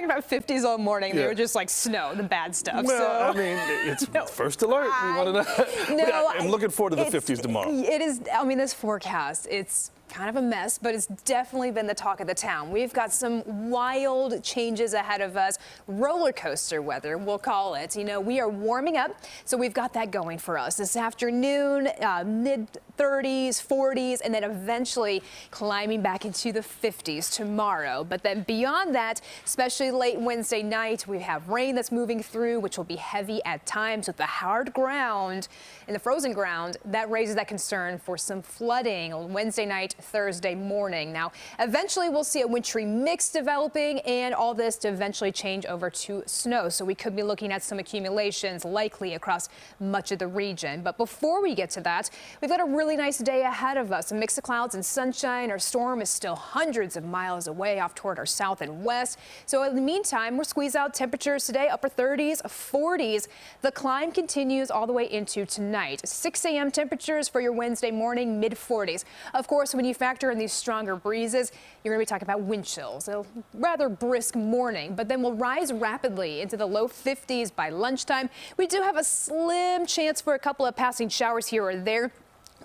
talking about 50s all morning. They were just like snow, the bad stuff. Well, I mean, it's first alert. We want to know. I'm looking forward to the 50s tomorrow. It is, I mean, this forecast, it's kind of a mess, but it's definitely been the talk of the town. We've got some wild changes ahead of us. Roller coaster weather, we'll call it. You know, we are warming up, so we've got that going for us. This afternoon, mid-30s, 40s, and then eventually climbing back into the 50s tomorrow. But then beyond that, especially late Wednesday night, we have rain that's moving through, which will be heavy at times with the hard ground and the frozen ground. That raises that concern for some flooding on Wednesday night, Thursday morning. Now, eventually we'll see a wintry mix developing and all this to eventually change over to snow. So we could be looking at some accumulations likely across much of the region. But before we get to that, we've got a really nice day ahead of us. A mix of clouds and sunshine. Our storm is still hundreds of miles away off toward our south and west. So in the meantime, we'll squeeze out temperatures today, upper 30s, 40s. The climb continues all the way into tonight. 6 a.m. temperatures for your Wednesday morning, mid 40s. Of course, when you factor in these stronger breezes, you're going to be talking about wind chills. A rather brisk morning, but then we'll rise rapidly into the low 50s by lunchtime. We do have a slim chance for a couple of passing showers here or there.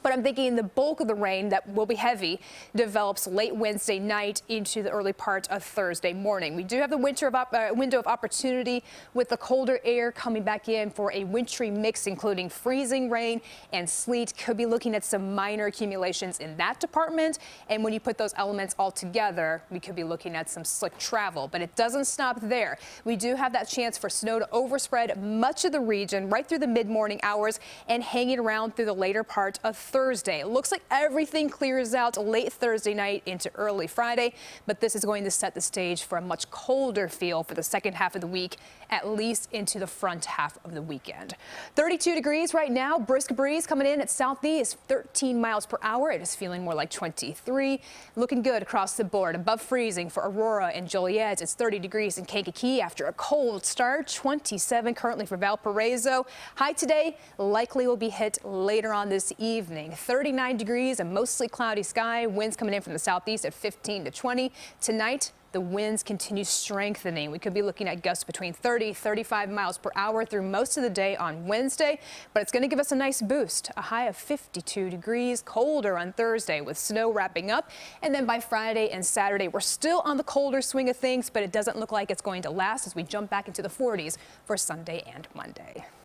But I'm thinking the bulk of the rain that will be heavy develops late Wednesday night into the early part of Thursday morning. We do have the window of opportunity with the colder air coming back in for a wintry mix, including freezing rain and sleet. Could be looking at some minor accumulations in that department. And when you put those elements all together, we could be looking at some slick travel. But it doesn't stop there. We do have that chance for snow to overspread much of the region right through the mid-morning hours and hanging around through the later part of Thursday. It looks like everything clears out late Thursday night into early Friday, but this is going to set the stage for a much colder feel for the second half of the week, at least into the front half of the weekend. 32 degrees right now, brisk breeze coming in at southeast, 13 miles per hour. It is feeling more like 23. Looking good across the board. Above freezing for Aurora and Joliet. It's 30 degrees in Kankakee after a cold start. 27 currently for Valparaiso. High today likely will be hit later on this evening. 39 degrees, a mostly cloudy sky. Winds coming in from the southeast at 15 to 20. Tonight, the winds continue strengthening. We could be looking at gusts between 30, 35 miles per hour through most of the day on Wednesday, but it's going to give us a nice boost. A high of 52 degrees, colder on Thursday with snow wrapping up. And then by Friday and Saturday, we're still on the colder swing of things, but it doesn't look like it's going to last as we jump back into the 40s for Sunday and Monday.